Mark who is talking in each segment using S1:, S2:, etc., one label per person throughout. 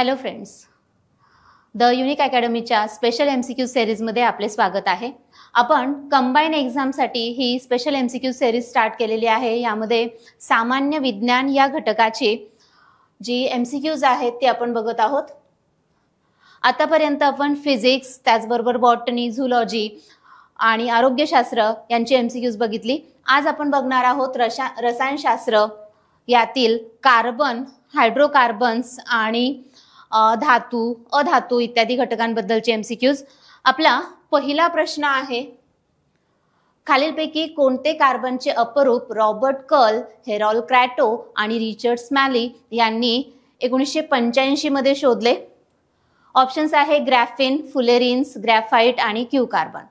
S1: Hello friends, the unique अकॅडमीच्या special MCQ सिरीजमध्ये आपले स्वागत आहे. आपण कंबाईन एक्झामसाठी ही स्पेशल MCQ सिरीज स्टार्ट केलेली आहे. यामध्ये सामान्य विज्ञान या घटकाची जी MCQज आहेत ते आपण बघत आहोत. आतापर्यंत आपण फिजिक्स, त्याचबरोबर बॉटनी, झूलॉजी आणि आरोग्यशास्त्र यांची MCQज बघितली. आज आपण बघणार आहोत रसायनशास्त्र यातील कार्बन, हायड्रोकार्बन्स आणि धातू, अधातू इत्यादी घटकांबद्दलचे MCQज. आपला पहिला प्रश्न आहे, खालीलपैकी कोणते कार्बनचे अपरूप रॉबर्ट कर्ल, हेरॉल्ड क्रॅटो आणि रिचर्ड स्मॅली यांनी 1985 मध्ये शोधले? ऑप्शन्स आहे ग्रॅफिन, फुलेरिन्स, ग्रॅफाइट आणि क्यू कार्बन.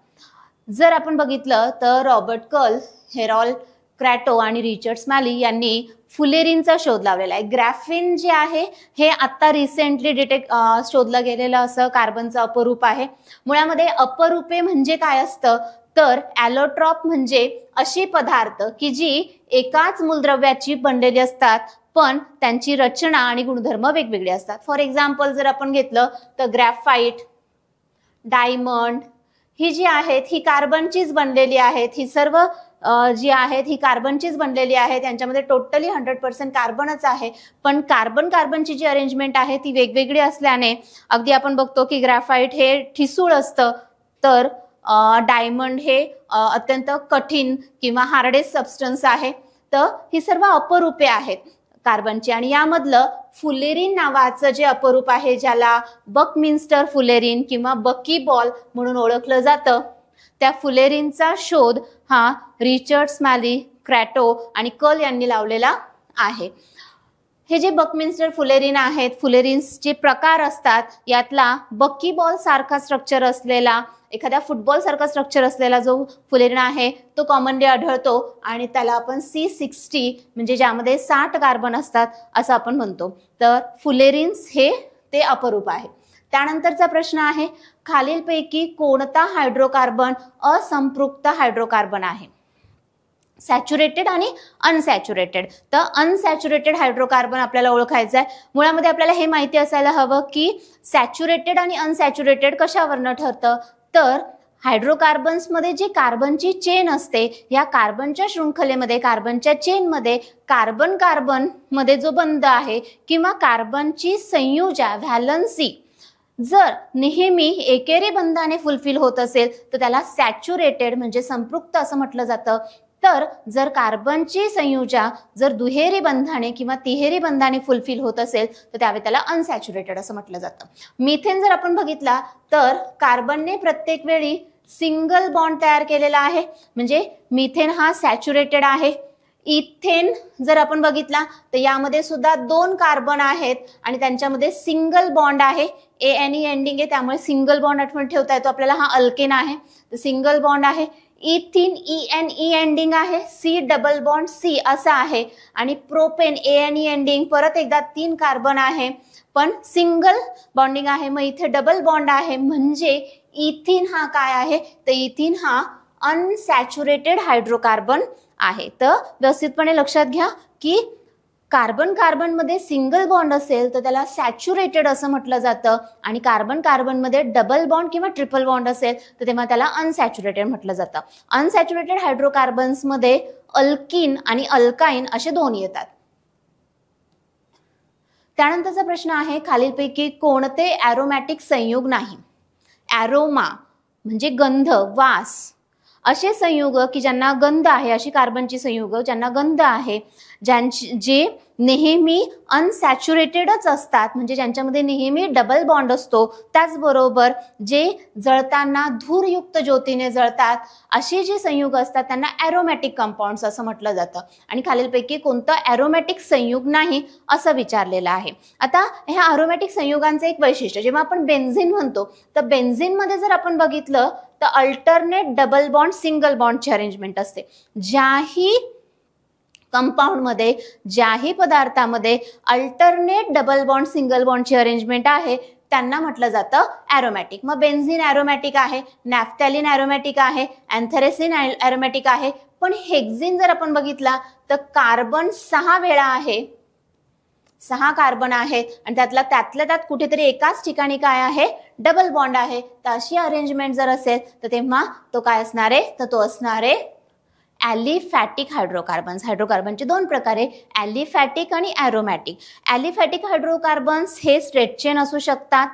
S1: जर आपण बघितलं तर रॉबर्ट कर्ल, हेरॉल्ड क्रॅटो आणि रिचर्ड स्मॅली यांनी फुलेरिनचा शोध लावलेला आहे. ग्रॅफिन जे आहे हे आता रिसेंटली शोधलं गेलेलं असं कार्बनचं अपरूप आहे. मुळामध्ये अपरूपे म्हणजे काय असतं तर ॲलोट्रॉप म्हणजे अशी पदार्थ की जी एकाच मूलद्रव्याची बनलेली असतात पण त्यांची रचना आणि गुणधर्म वेगवेगळे असतात. फॉर एक्झाम्पल जर आपण घेतलं तर ग्रॅफाइट, डायमंड ही जी आहेत ही कार्बनचीच बनलेली आहेत. ही सर्व जी आहेत ही कार्बनचीच बनलेली आहे. त्यांच्यामध्ये टोटली 100% कार्बनच आहे. पण कार्बनची जी अरेंजमेंट आहे ती वेगवेगळी असल्याने अगदी आपण बघतो की ग्रॅफाइट हे ठिसूळ असतं तर डायमंड हे अत्यंत कठीण किंवा हार्डेस्ट सबस्टन्स आहे. तर ही सर्व अपरूपे आहेत कार्बनची. आणि यामधलं फुलेरिन नावाचं जे अपरूप आहे ज्याला बकमिन्स्टर फुलेरिन किंवा बकी बॉल म्हणून ओळखलं जातं, त्या फुलेरिनचा शोध हा रिचर्ड स्मॅली, क्रॅटो आणि कर्ल यांनी लावलेला आहे. हे जे बकमिन्स्टर फुलेरिन आहेत, फुलेरिन्सचे प्रकार असतात. यातला बकी बॉल सारखा स्ट्रक्चर असलेला, एखाद्या फुटबॉल सारखा स्ट्रक्चर असलेला जो फुलेरिन आहे तो कॉमनली आढळतो आणि त्याला आपण C60 म्हणजे ज्यामध्ये 60 कार्बन असतात असं आपण म्हणतो. तर फुलेरिन्स हे ते अपरूप आहे. त्यानंतरचा प्रश्न आहे, खालीलपैकी कोणता हायड्रोकार्बन असंपृक्त हायड्रोकार्बन आहे? सॅच्युरेटेड आणि अनसॅच्युरेटेड. तर अनसॅच्युरेटेड हायड्रोकार्बन आपल्याला ओळखायचं आहे. मुळामध्ये आपल्याला हे माहिती असायला हवं की सॅच्युरेटेड आणि अनसॅच्युरेटेड कशावरनं ठरतं तर हायड्रोकार्बन्समध्ये जी कार्बनची चेन असते या कार्बनच्या शृंखलेमध्ये, कार्बनच्या चेनमध्ये कार्बन मध्ये जो बंध आहे किंवा कार्बनची संयुजा व्हॅलन्सी जर नेहमी एकेरी बंधाने फुलफिल होत असेल तर त्याला सॅच्युरेटेड म्हणजे संपृक्त असं म्हटलं जातं. तर जर कार्बनची संयुजा जर दुहेरी बंधाने किंवा तिहेरी बंधाने फुलफिल होत असेल तर त्यावेळी त्याला अनसॅच्युरेटेड असं म्हटलं जातं. मिथेन जर आपण बघितला तर कार्बनने प्रत्येक वेळी सिंगल बॉन्ड तयार केलेला आहे म्हणजे मिथेन हा सॅच्युरेटेड आहे. इथेन जर आपण बघितला तर यामध्ये सुद्धा 2 कार्बन आहेत आणि त्यांच्यामध्ये सिंगल बॉन्ड आहे. ANE एंडिंग आहे त्यामुळे सिंगल बॉन्ड आठवण ठेवता येतो आपल्याला. हा अल्केन आहे तर सिंगल बॉन्ड आहे. इथिन ENE एंडिंग आहे, C डबल बॉन्ड C असा आहे. आणि प्रोपेन ANE एंडिंग परत एकदा 3 कार्बन आहे पण सिंगल बॉन्डिंग आहे. मग इथे डबल बॉन्ड आहे म्हणजे इथिन हा काय आहे तर इथिन हा अनसॅच्युरेटेड हायड्रोकार्बन आहे. तर व्यवस्थितपणे लक्षात घ्या की कार्बन मध्ये सिंगल बॉन्ड असेल तर त्याला सॅच्युरेटेड असं म्हटलं जातं आणि कार्बन मध्ये डबल बॉन्ड किंवा ट्रिपल बॉन्ड असेल तर तेव्हा त्याला अनसॅच्युरेटेड म्हटलं जातं. अनसॅच्युरेटेड हायड्रोकार्बन्स मध्ये अल्किन आणि अल्काइन असे 2 येतात. त्यानंतरचा प्रश्न आहे, खालीलपैकी कोणते ॲरोमॅटिक संयुग नाही? ॲरोमा म्हणजे गंध, वास असे संयुग की ज्यांना गंध आहे, अशी कार्बनची संयुग ज्यांना गंध आहे, जे नेहमी अनसॅच्युरेटेडच असतात म्हणजे ज्यांच्यामध्ये नेहमी डबल बॉन्ड असतो, त्याचबरोबर जे जळताना धूरयुक्त ज्योतीने जळतात अशी जी संयुग असतात त्यांना ॲरोमॅटिक कंपाऊंड्स असं म्हटलं जातं. आणि खालीलपैकी कोणतं ॲरोमॅटिक संयुग नाही असं विचारलेलं आहे. आता ह्या ॲरोमॅटिक संयुगांचं एक वैशिष्ट्य, जेव्हा आपण बेन्झिन म्हणतो तर बेन्झिनमध्ये जर आपण बघितलं तर अल्टरनेट डबल बॉन्ड सिंगल बॉन्डची अरेंजमेंट असते. ज्याही कंपाऊंड मध्ये, ज्याही पदार्थामध्ये अल्टरनेट डबल बॉन्ड सिंगल बॉन्डची अरेंजमेंट आहे त्यांना म्हटलं जातं ॲरोमॅटिक. मग बेन्झिन ॲरोमॅटिक आहे, नॅफ्थॅलिन ॲरोमॅटिक आहे, अँथ्रासिन ॲरोमॅटिक आहे. पण हेक्झिन जर आपण बघितला तर कार्बन 6 वेळा आहे, 6 कार्बन आहेत आणि त्यातल्या त्यात कुठेतरी एकाच ठिकाणी काय आहे, डबल बॉन्ड आहे. तर अशी अरेंजमेंट जर असेल तर तेव्हा तो काय असणार आहे, तर तो असणार आहे ॲलिफॅटिक हायड्रोकार्बन्स. हायड्रोकार्बनचे 2 प्रकार आहे, ॲलिफॅटिक आणि ॲरोमॅटिक. ॲलिफॅटिक हायड्रोकार्बन्स हे स्ट्रेट चेन असू शकतात,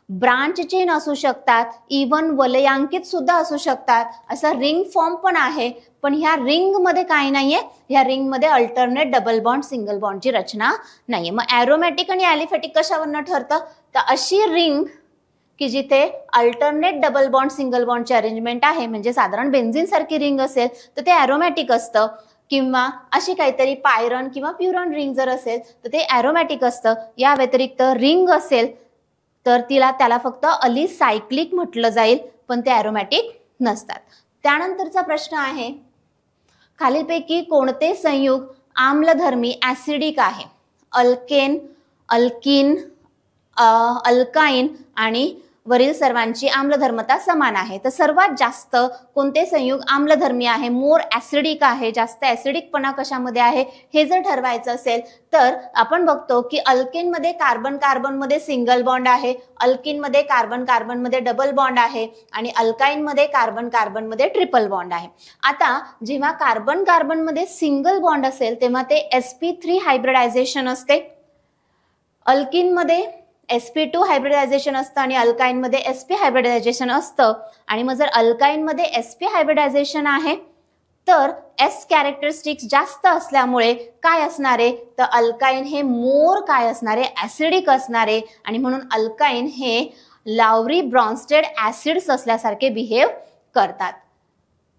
S1: ब्रांच चेन असू शकतात, इवन वलयांकित सुद्धा असू शकतात. असा रिंग फॉर्म पण आहे, पण ह्या रिंग मध्ये काही नाहीये, ह्या रिंग मध्ये अल्टरनेट डबल बॉन्ड सिंगल बॉन्डची रचना नाहीये. मग ॲरोमॅटिक आणि ॲलिफॅटिक कशावरनं ठरतं, तर अशी रिंग की जिथे अल्टरनेट डबल बॉन्ड सिंगल बॉन्डची अरेंजमेंट आहे, म्हणजे साधारण बेन्झिन सारखी रिंग असेल तर ते ॲरोमॅटिक असतं, किंवा अशी काहीतरी पायरन किंवा प्युरन रिंग जर असेल तर ते ॲरोमॅटिक असतं. या व्यतिरिक्त रिंग असेल तर त्याला फक्त अलिसायक्लिक म्हटलं जाईल, पण ते ॲरोमॅटिक नसतात. त्यानंतरचा प्रश्न आहे, खालीलपैकी कोणते संयुग आम्लधर्मी ॲसिडिक आहे. अल्केन, अल्किन, अल्काइन आणि वरील सर्वांची आम्लधर्मता समान आहे. तर सर्वात जास्त कोणते संयुग आम्लधर्मी आहे, मोर ॲसिडिक आहे, जास्त ॲसिडिकपणा कशामध्ये आहे हे जर ठरवायचं असेल तर आपण बघतो की अल्केन मध्ये कार्बन कार्बन मध्ये सिंगल बॉन्ड आहे, अल्किन मध्ये कार्बन कार्बन मध्ये डबल बॉन्ड आहे आणि अल्काइन मध्ये कार्बन कार्बन मध्ये ट्रिपल बॉन्ड आहे. आता जेव्हा कार्बन कार्बन मध्ये सिंगल बॉन्ड असेल तेव्हा ते sp3 हायब्रिडायझेशन असते, अल्किन मध्ये sp2 हायब्रिडायझेशन असतं आणि अल्काइन मध्ये sp हायब्रिडायझेशन असतं. आणि मग जर अल्काइन मध्ये sp हायब्रिडायझेशन आहे तर s कॅरेक्टरिस्टिक्स जास्त असल्यामुळे काय असणार आहे, तर अल्काइन हे मोर काय असणार आहे, ॲसिडिक असणार आहे आणि म्हणून अल्काइन हे लावरी ब्रॉन्स्टेड ॲसिड्स असल्यासारखे बिहेव करतात.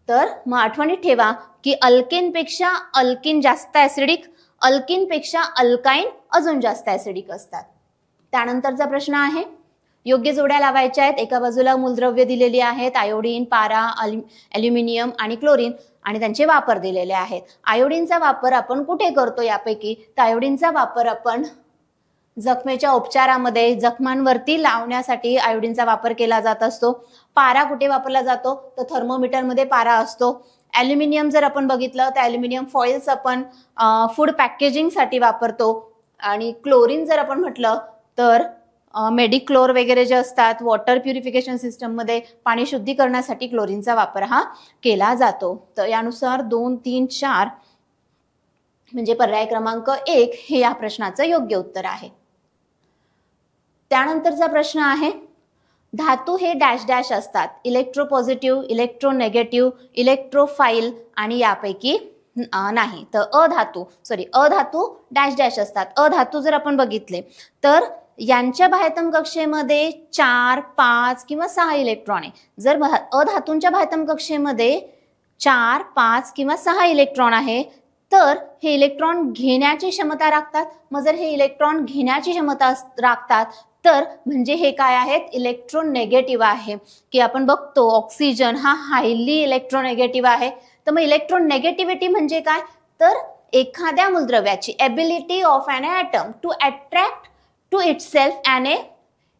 S1: तर मग आठवणीत ठेवा की अल्केनपेक्षा अल्किन जास्त ॲसिडिक, अल्किनपेक्षा अल्काइन अजून जास्त ॲसिडिक असतात. त्यानंतरचा प्रश्न आहे, योग्य जोड्या लावायच्या आहेत. एका बाजूला मूलद्रव्य दिलेली आहेत, आयोडीन, पारा, ॲल्युमिनियम आणि क्लोरीन, आणि त्यांचे वापर दिलेले आहेत. आयोडीनचा वापर आपण कुठे करतो यापैकी, तर आयोडीनचा वापर आपण जखमेच्या उपचारामध्ये, जखमांवरती लावण्यासाठी आयोडीनचा वापर केला जात असतो. पारा कुठे वापरला जातो, तर थर्मोमीटर मध्ये पारा असतो. ॲल्युमिनियम जर आपण बघितलं तर ॲल्युमिनियम फॉइल्स आपण फूड पॅकेजिंग साठी वापरतो. आणि क्लोरीन जर आपण म्हटलं तर मेडिक्लोर वगैरे जे असतात, वॉटर प्युरिफिकेशन सिस्टम मध्ये पाणी शुद्धीकरणासाठी क्लोरीनचा वापर हा केला जातो. तर यानुसार 2, 3, 4 म्हणजे पर्याय क्रमांक 1 हे या प्रश्नाचं योग्य उत्तर आहे. त्यानंतरचा प्रश्न आहे, धातू हे डॅश डॅश असतात, इलेक्ट्रोपॉझिटिव्ह, इलेक्ट्रोनेगेटिव्ह, इलेक्ट्रोफाइल आणि यापैकी नाही. तर अधातू डॅश डॅश असतात. अधातू जर आपण बघितले तर यांच्या बाह्यतम कक्षेमध्ये 4, 5 किंवा 6 इलेक्ट्रॉन आहे. जर अधातूंच्या बाह्यतम कक्षेमध्ये 4, 5 किंवा 6 इलेक्ट्रॉन आहे तर हे इलेक्ट्रॉन घेण्याची क्षमता राखतात. मग जर हे इलेक्ट्रॉन घेण्याची क्षमता राखतात तर म्हणजे हे काय आहेत, इलेक्ट्रोनेगेटिव्ह आहे. की आपण बघतो ऑक्सिजन हा हायली इलेक्ट्रोनेगेटिव्ह आहे. तर मग इलेक्ट्रोनेगेटिव्हिटी म्हणजे काय, तर एखाद्या मूलद्रव्याची ability of an atom to attract to itself an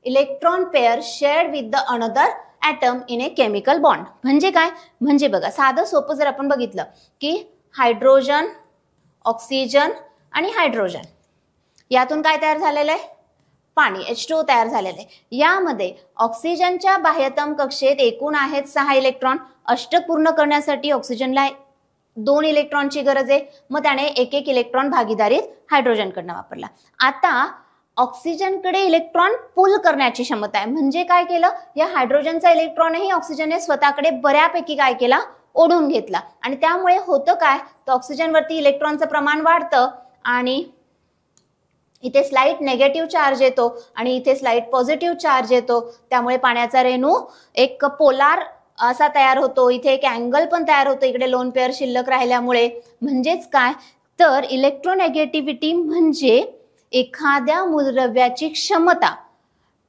S1: electron pair shared with the another atom in a chemical bond. म्हणजे काय, म्हणजे बघा साधं सोपं जर आपण बघितलं की हायड्रोजन, ऑक्सिजन आणि हायड्रोजन यातून काय तयार झालेलं आहे, पाणी H2O तयार झालेलं आहे. यामध्ये ऑक्सिजनच्या बाह्यतम कक्षेत एकूण आहेत 6 इलेक्ट्रॉन. अष्टक पूर्ण करण्यासाठी ऑक्सिजनला 2 इलेक्ट्रॉनची गरज आहे. मग त्याने एक इलेक्ट्रॉन भागीदारीत हायड्रोजनकडनं वापरला. आता ऑक्सिजनकडे इलेक्ट्रॉन पुल करण्याची क्षमता आहे. म्हणजे काय केलं, या हायड्रोजनचा इलेक्ट्रॉनही ऑक्सिजनने स्वतःकडे बऱ्यापैकी काय केला, ओढून घेतला. आणि त्यामुळे होतं काय, तर ऑक्सिजनवरती इलेक्ट्रॉनचं प्रमाण वाढतं आणि इथे स्लाइट नेगेटिव्ह चार्ज येतो आणि इथे स्लाइट पॉझिटिव्ह चार्ज येतो. त्यामुळे पाण्याचा रेणू एक पोलार असा तयार होतो. इथे एक अँगल पण तयार होतो इकडे लोन पेअर शिल्लक राहिल्यामुळे. म्हणजेच काय, तर इलेक्ट्रोनेगेटिव्हिटी म्हणजे एखाद्या मूलद्रव्याची क्षमता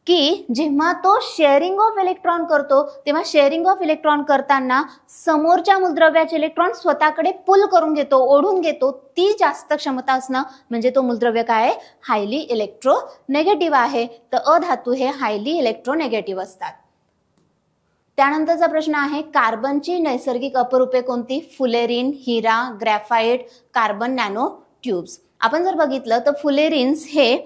S1: की जेव्हा तो शेअरिंग ऑफ इलेक्ट्रॉन करतो तेव्हा शेअरिंग ऑफ इलेक्ट्रॉन करताना समोरच्या मूलद्रव्याचे इलेक्ट्रॉन स्वतःकडे पुल करून घेतो, ओढून घेतो. ती जास्त क्षमता असणं म्हणजे तो मूलद्रव्य काय आहे, हायली इलेक्ट्रोनेगेटिव्ह आहे. तर अधातू हे हायली इलेक्ट्रोनेगेटिव्ह असतात. त्यानंतरचा प्रश्न आहे, कार्बनची नैसर्गिक अपरूपे कोणती, फुलेरिन, हिरा, ग्रॅफाइट, कार्बन नॅनो ट्यूब्स. आपण जर बघितलं तर फुलेरिन्स हे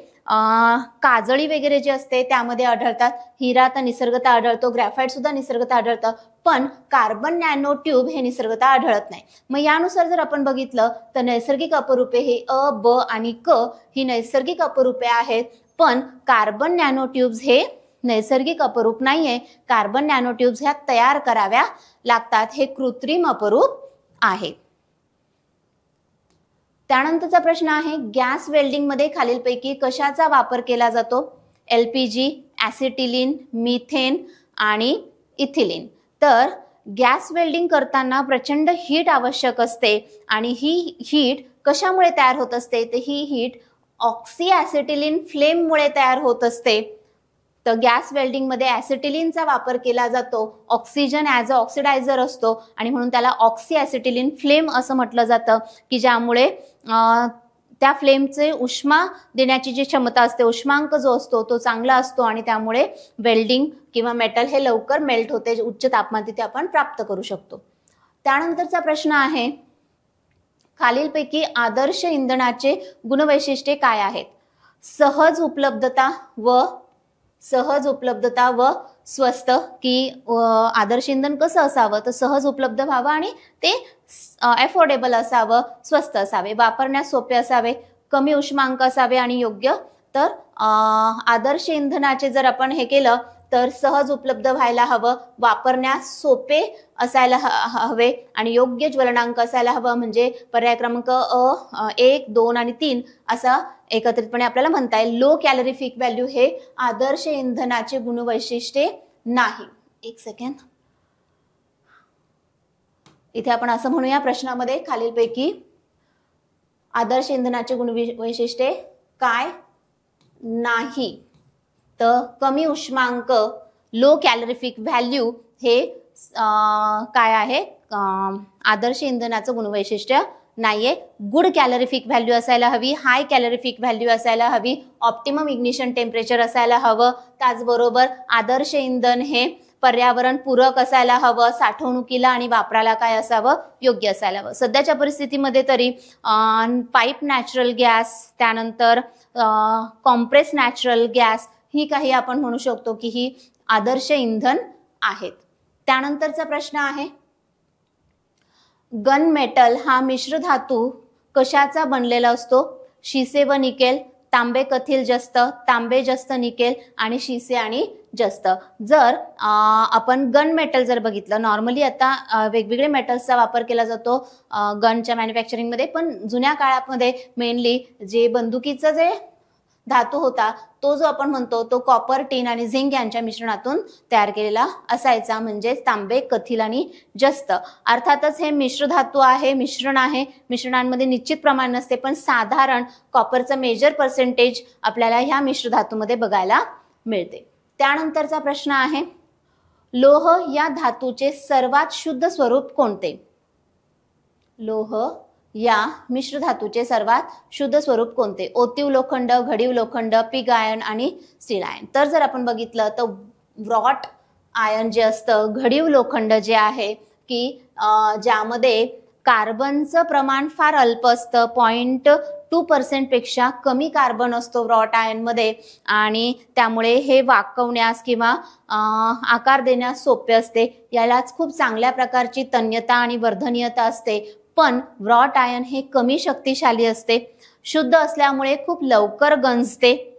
S1: काजळी वगैरे जे असते त्यामध्ये आढळतात. हिरा तर निसर्गतः आढळतो, ग्रॅफाइट सुद्धा निसर्गतः आढळतं, पण कार्बन नॅनो ट्यूब हे निसर्गतः आढळत नाही. मग यानुसार जर आपण बघितलं तर नैसर्गिक अपरूपे हे अ, ब आणि क ही नैसर्गिक अपरूपे आहेत, पण कार्बन नॅनो ट्यूब्स हे नैसर्गिक अपरूप नाहीये. कार्बन नॅनो ट्यूब्स ह्या तयार कराव्या लागतात, हे कृत्रिम अपरूप आहे. त्यानंतरचा प्रश्न आहे, गॅस वेल्डिंग मध्ये खालीलपैकी कशाचा वापर केला जातो? LPG, ऍसिटिलीन, मिथेन आणि इथिलीन. तर गॅस वेल्डिंग करताना प्रचंड हीट आवश्यक असते आणि ही हीट कशामुळे तयार होत असते? तर ही हीट ऑक्सी ऍसिटिलीन फ्लेममुळे तयार होत असते. तर गॅस वेल्डिंग मध्ये ऍसिटिलीनचा वापर केला जातो. ऑक्सिजन ॲज अ ऑक्सिडायझर असतो आणि म्हणून त्याला ऑक्सी ऍसिटिलीन फ्लेम असं म्हटलं जातं, की ज्यामुळे त्या फ्लेमचे उष्मा देण्याची जी क्षमता असते, उष्मांक जो असतो तो चांगला असतो आणि त्यामुळे वेल्डिंग किंवा मेटल हे लवकर मेल्ट होते, उच्च तापमान तिथे आपण प्राप्त करू शकतो. त्यानंतरचा प्रश्न आहे, खालीलपैकी आदर्श इंधनाचे गुणवैशिष्ट्ये काय आहेत? सहज उपलब्धता व स्वस्त, की आदर्श इंधन कसं असावं? तर सहज उपलब्ध व्हावं आणि ते अफोर्डेबल असावं, स्वस्त असावे, वापरण्यास सोपे असावे, कमी उष्मांक असावे आणि योग्य. तर आदर्श इंधनाचे जर आपण हे केलं तर सहज उपलब्ध व्हायला हवं, वापरण्यास सोपे असायला हवे आणि योग्य ज्वलनांक असायला हवं. म्हणजे पर्याय क्रमांक अ 1, 2 आणि 3 असा एकत्रितपणे आपल्याला म्हणता येईल. लो कॅलरीफिक व्हॅल्यू हे आदर्श इंधनाचे गुणवैशिष्ट्ये नाही. एक सेकंड, इथे आपण असं म्हणूया प्रश्नामध्ये, खालीलपैकी आदर्श इंधनाचे गुणवैशिष्ट्ये काय नाही? तर कमी उष्मांक, लो कॅलरीफिक व्हॅल्यू हे काय आहे? आदर्श इंधनाचं गुणवैशिष्ट्य नाहीये. गुड कॅलरीफिक व्हॅल्यू असायला हवी, हाय कॅलरीफिक व्हॅल्यू असायला हवी, ऑप्टिमम इग्निशन टेम्परेचर असायला हवं. त्याचबरोबर आदर्श इंधन हे पर्यावरण पूरक असायला हवं, साठवणुकीला आणि वापराला काय असावं? योग्य असायला हवं. सध्याच्या परिस्थितीमध्ये तरी पाईप नॅचरल गॅस, त्यानंतर कॉम्प्रेस नॅचरल गॅस ही काही आपण म्हणू शकतो की ही आदर्श इंधन आहेत. त्यानंतरचा प्रश्न आहे, गन मेटल हा मिश्र धातू कशाचा बनलेला असतो? शिसे व निकेल, तांबे कथील जस्त, तांबे जस्त निकेल आणि शिसे आणि जस्त. जर आपण गन मेटल जर बघितलं, नॉर्मली आता वेगवेगळे मेटल्सचा वापर केला जातो गनच्या मॅन्युफॅक्चरिंग मध्ये, पण जुन्या काळामध्ये मेनली जे बंदुकीचं जे धातू होता तो जो आपण म्हणतो तो कॉपर, टिन आणि झिंक यांच्या मिश्रणातून तयार केलेला असायचा, म्हणजे तांबे कथील आणि जस्त. अर्थातच हे मिश्र धातू आहे, मिश्रण आहे, मिश्रणांमध्ये निश्चित प्रमाण नसते, पण साधारण कॉपरचं मेजर पर्सेंटेज आपल्याला ह्या मिश्र धातूमध्ये बघायला मिळते. त्यानंतरचा प्रश्न आहे, लोह या धातूचे सर्वात शुद्ध स्वरूप कोणते? लोह या मिश्र धातूचे सर्वात शुद्ध स्वरूप कोणते? ओतीव लोखंड, घडीव लोखंड, पिग आयर्न आणि स्टील आयर्न. तर जर आपण बघितलं तर व्रॉट आयर्न जे असतं, घडीव लोखंड जे आहे की ज्यामध्ये कार्बनचं प्रमाण फार अल्प असतं, 0.2% पेक्षा कमी कार्बन असतो व्रॉट आयर्न मध्ये आणि त्यामुळे हे वाकवण्यास किंवा आकार देण्यास सोपे असते. यालाच खूप चांगल्या प्रकारची तन्यता आणि वर्धनीयता असते. पण व्रॉट आयर्न हे कमी शक्तिशाली असते, शुद्ध असल्यामुळे खूप लवकर गंजते.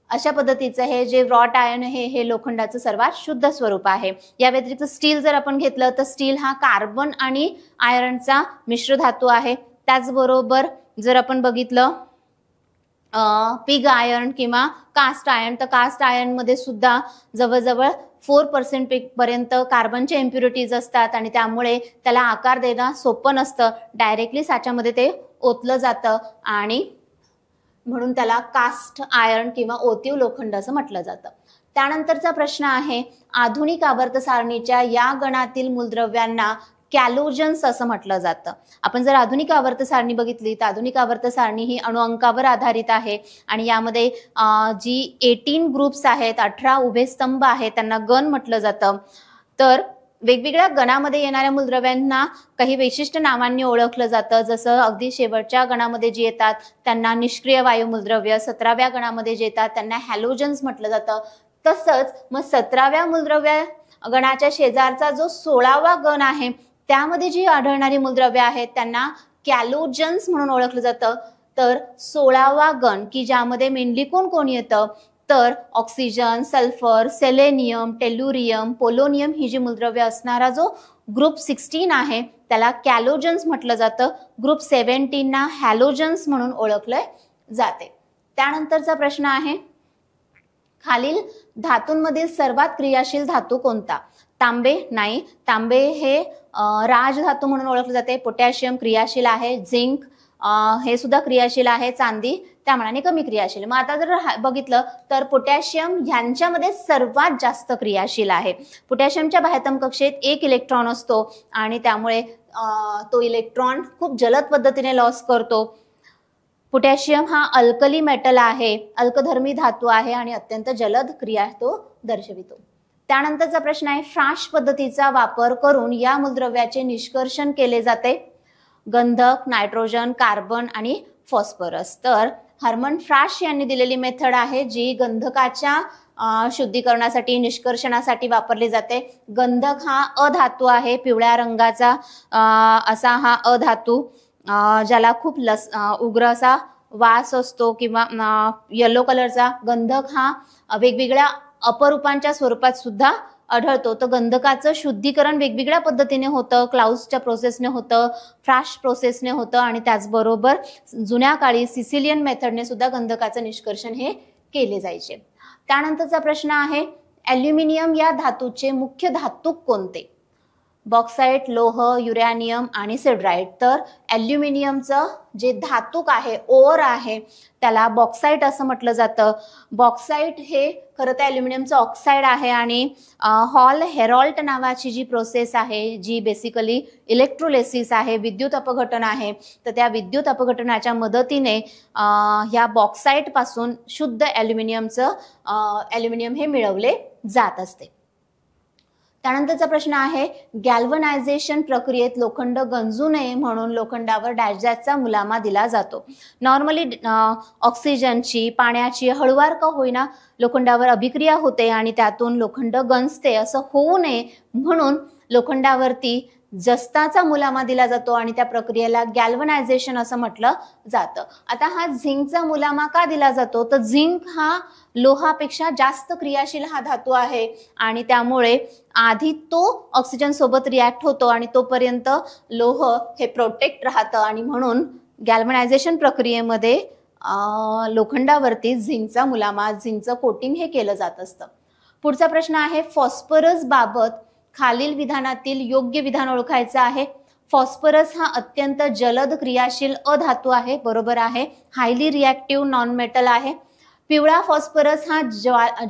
S1: अशा पद्धतीचं हे जे व्रॉट आयर्न हे लोखंडाचं सर्वात शुद्ध स्वरूप आहे. या व्यतिरिक्त स्टील जर आपण घेतलं तर स्टील हा कार्बन आणि आयर्नचा मिश्र धातू आहे. त्याचबरोबर जर आपण बघितलं पिग आयर्न किंवा कास्ट आयर्न, तर कास्ट आयर्न मध्ये सुद्धा जवळजवळ 4% पर्यंत कार्बनचे इम्प्युरिटीज असतात आणि त्यामुळे त्याला आकार देणं सोपं नसतं, डायरेक्टली साच्यामध्ये ते ओतलं जातं आणि म्हणून त्याला कास्ट आयर्न किंवा ओतीव लोखंड असं म्हटलं जातं. त्यानंतरचा प्रश्न आहे, आधुनिक आवर्त सारणीच्या या गणातील मूलद्रव्यांना कॅलोजन्स असं म्हटलं जातं. आपण जर आधुनिक आवर्त सारणी बघितली तर आधुनिक आवर्त सारणी ही अणुअंकावर आधारित आहे आणि यामध्ये जी 18 ग्रुप्स आहेत, 18 उभे स्तंभ आहेत, त्यांना गण म्हटलं जातं. तर वेगवेगळ्या गणामध्ये येणाऱ्या मूलद्रव्यांना काही विशिष्ट नावांनी ओळखलं जातं. जसं अगदी शेवटच्या गणामध्ये जे येतात त्यांना निष्क्रिय वायू मूलद्रव्य, 17व्या गणामध्ये जे येतात त्यांना हॅलोजन्स म्हटलं जातं. तसंच मग 17व्या मूलद्रव्य गणाच्या शेजारचा जो 16वा गण आहे त्यामध्ये जी आढळणारी मूलद्रव्य आहेत त्यांना कॅलोजन्स म्हणून ओळखलं जातं. तर 16वा गण की ज्यामध्ये मेनली कोण येतं तर ऑक्सिजन, सल्फर, सेलेनियम, टेल्युरियम, पोलोनियम ही जी मूलद्रव्य असणारा जो ग्रुप 16 आहे त्याला कॅलोजन्स म्हटलं जातं. ग्रुप 17 ना हॅलोजन्स म्हणून ओळखले जाते. त्यानंतरचा प्रश्न आहे, खालील धातूंमधील सर्वात क्रियाशील धातू कोणता? तांबे? नाही, तांबे हे राजधातू म्हणून ओळखले जाते. पोटॅशियम क्रियाशील आहे. झिंक हे सुद्धा क्रियाशील आहे. चांदी त्या मानाने कमी क्रियाशील. मग आता जर बघितलं तर पोटॅशियम ह्यांच्यामध्ये सर्वात जास्त क्रियाशील आहे. पोटॅशियमच्या बाह्यतम कक्षेत 1 इलेक्ट्रॉन असतो आणि त्यामुळे तो इलेक्ट्रॉन खूप जलद पद्धतीने लॉस करतो. पोटॅशियम हा अल्कली मेटल आहे, अल्कधर्मी धातू आहे आणि अत्यंत जलद क्रिया तो दर्शवितो. त्यानंतरचा प्रश्न आहे, फ्राश पद्धतीचा वापर करून या मूलद्रव्याचे निष्कर्षण केले जाते. गंधक, नायट्रोजन, कार्बन आणि फॉस्फरस. तर हर्मन फ्राश यांनी दिलेली मेथड आहे जी गंधकाच्या शुद्धीकरणासाठी, निष्कर्षणासाठी वापरली जाते. गंधक हा अधातू आहे, पिवळ्या रंगाचा असा हा अधातू ज्याला खूप उग्र असा वास असतो किंवा येलो कलरचा. गंधक हा वेगवेगळ्या अपरूपांच्या स्वरूपात सुद्धा आढळतो. तर गंधकाचं शुद्धीकरण वेगवेगळ्या पद्धतीने होतं. क्लाउसच्या प्रोसेसने होतं, फ्राश प्रोसेसने होतं आणि त्याचबरोबर जुन्या काळी सिसिलियन मेथडने सुद्धा गंधकाचं निष्कर्षण हे केले जायचे. त्यानंतरचा प्रश्न आहे, ॲल्युमिनियम या धातूचे मुख्य धातू कोणते? बॉक्साईट, लोह, युरॅनियम आणि सिडराईट. तर ॲल्युमिनियमचं जे धातूक आहे, ओर आहे, त्याला बॉक्साईट असं म्हटलं जातं. बॉक्साईट हे खरं तर ॲल्युमिनियमचं ऑक्साईड आहे आणि हॉल हेरॉल्ट नावाची जी प्रोसेस आहे जी बेसिकली इलेक्ट्रोलेसिस आहे, विद्युत अपघटन आहे, तर त्या विद्युत अपघटनाच्या मदतीने ह्या बॉक्साईट पासून शुद्ध ॲल्युमिनियम हे मिळवले जात असते. त्यानंतरचा प्रश्न आहे, गॅल्वनायझेशन प्रक्रियेत लोखंड गंजू नये म्हणून लोखंडावर डॅशचा मुलामा दिला जातो. नॉर्मली ऑक्सिजनची, पाण्याची हळूवार का होईना लोखंडावर अभिक्रिया होते आणि त्यातून लोखंड गंजते. असं होऊ नये म्हणून लोखंडावरती जस्ताचा मुलामा दिला जातो आणि त्या प्रक्रियेला गॅल्वनायझेशन असं म्हटलं जातं. आता हा झिंकचा मुलामा का दिला जातो? तर झिंक हा लोहापेक्षा जास्त क्रियाशील हा धातू आहे आणि त्यामुळे आधी तो ऑक्सिजन सोबत रिॲक्ट होतो आणि तोपर्यंत लोह हे प्रोटेक्ट राहतं आणि म्हणून गॅल्वनायझेशन प्रक्रियेमध्ये लोखंडावरती झिंकचा मुलामा, झिंकचं कोटिंग हे केलं जात असतं. पुढचा प्रश्न आहे, फॉस्फरस बाबत खालील विधानातील योग्य विधान ओळखायचं आहे. फॉस्फरस हा अत्यंत जलद क्रियाशील अधातू आहे. बरोबर आहे. हायली रिॲक्टिव्ह नॉन मेटल आहे. पिवळा फॉस्फरस हा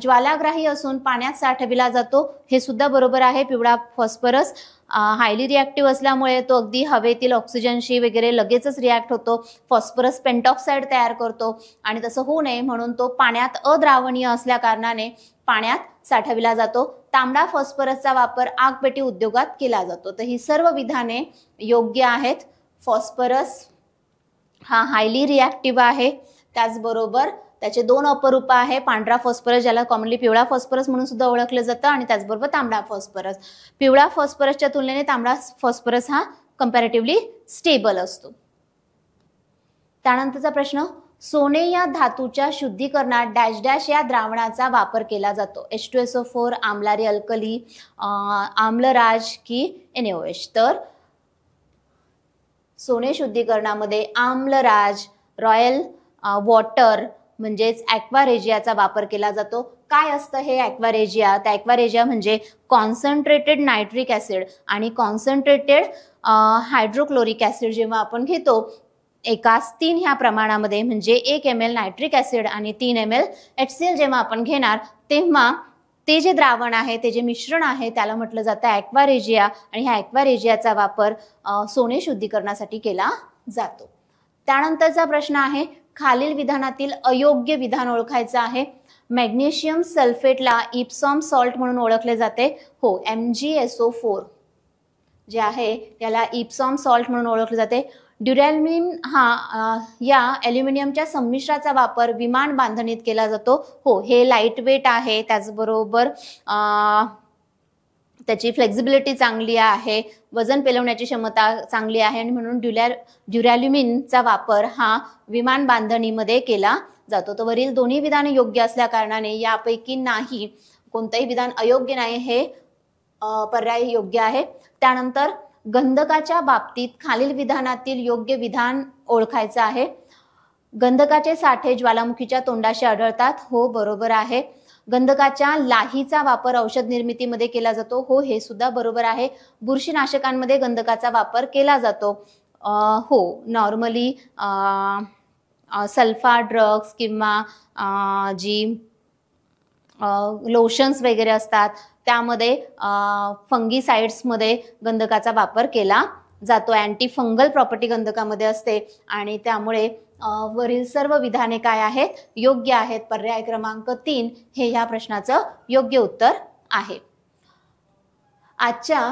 S1: ज्वालाग्राही असून पाण्यात साठविला जातो. हे सुद्धा बरोबर आहे. पिवळा फॉस्फरस हायली रिॲक्टिव्ह असल्यामुळे तो अगदी हवेतील ऑक्सिजनशी वगैरे लगेचच रिॲक्ट होतो. फॉस्फरस पेंटॉक्साइड तयार करतो आणि तसं होऊ नये म्हणून तो पाण्यात अद्रावणीय असल्या कारणाने पाण्यात साठविला जातो. तांबडा फॉस्फरसचा वापर आगपेटी उद्योगात केला जातो. तर ही सर्व विधाने योग्य आहेत. फॉस्फरस हा हायली रिॲक्टिव्ह आहे. त्याचबरोबर त्याचे 2 अपरूप आहे, पांढरा फॉस्फरस ज्याला कॉमनली पिवळा फॉस्फरस म्हणून सुद्धा ओळखलं जातं आणि त्याचबरोबर तांबडा फॉस्फरस. पिवळा फॉस्फरसच्या तुलनेने तांबडा फॉस्फरस हा कंपॅरेटिव्हली स्टेबल असतो. त्यानंतरचा प्रश्न, सोने या धातूच्या शुद्धीकरणात डॅश डॅश या द्रावणाचा वापर केला जातो. H2SO4, आम्लारी अल्कली, आम्लराज की NaOH. तर सोने शुद्धीकरणामध्ये आम्लराज, रॉयल वॉटर म्हणजेच ॲक्वारेजियाचा वापर केला जातो. काय असतं हे ॲक्वारेजिया? तर ॲक्वारेजिया म्हणजे कॉन्सन्ट्रेटेड नायट्रिक ॲसिड आणि कॉन्सन्ट्रेटेड हायड्रोक्लोरिक ॲसिड जेव्हा आपण घेतो एकाच 3 ह्या प्रमाणामध्ये, म्हणजे 1 ml नायट्रिक ॲसिड आणि 3 ml HCl जेव्हा आपण घेणार तेव्हा ते जे द्रावण आहे, ते जे मिश्रण आहे त्याला म्हटलं जातं ॲक्वारेजिया आणि ह्या ॲक्वारेजियाचा वापर सोने शुद्धीकरणासाठी केला जातो. त्यानंतरचा प्रश्न आहे, खालील विधानातील अयोग्य विधान ओळखायचं आहे. मॅग्नेशियम सल्फेटला इप्सॉम सॉल्ट म्हणून ओळखले जाते. हो, MgSO4 जे आहे त्याला इप्सॉम सॉल्ट म्हणून ओळखले जाते. ड्युरॅल्युमिन हा या ॲल्युमिनियमच्या संमिश्राचा वापर विमान बांधणीत केला जातो. हो, हे लाईट वेट आहे, त्याचबरोबर त्याची फ्लेक्झिबिलिटी चांगली आहे, वजन पेलवण्याची क्षमता चांगली आहे आणि म्हणून ड्युरॅल्युमिनचा वापर हा विमान बांधणीमध्ये केला जातो. तर वरील दोन्ही विधाने योग्य असल्या कारणाने यापैकी नाही, कोणतंही विधान अयोग्य नाही, हे पर्याय योग्य आहे. त्यानंतर गंधकाच्या बाबतीत खालील विधानातील योग्य विधान ओळखायचं आहे. गंधकाचे साठे ज्वालामुखीच्या तोंडाशी आढळतात. हो, बरोबर आहे. गंधकाच्या लाहीचा वापर औषध निर्मितीमध्ये केला जातो. हो, हे सुद्धा बरोबर आहे. बुरशीनाशकांमध्ये गंधकाचा वापर केला जातो. हो, नॉर्मली सल्फा ड्रग्स किंवा जी लोशन्स वगैरे असतात त्यामध्ये फंगीसाइड्समध्ये गंधकाचा वापर केला जातो. अँटी फंगल प्रॉपर्टी गंधकामध्ये असते आणि त्यामुळे वरील सर्व विधाने काय आहेत, योग्य आहेत. पर्याय क्रमांक 3 हे या प्रश्नाचं योग्य उत्तर आहे. आजच्या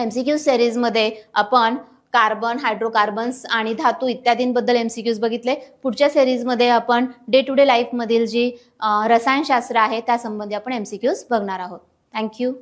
S1: MCQ सिरीजमध्ये आपण कार्बन, हायड्रोकार्बन्स आणि धातू इत्यादींबद्दल MCQs बघितले. पुढच्या सिरीजमध्ये आपण डे टू डे लाईफ मधील जी रसायनशास्त्र आहे त्यासंबंधी आपण MCQs बघणार आहोत. थँक्यू.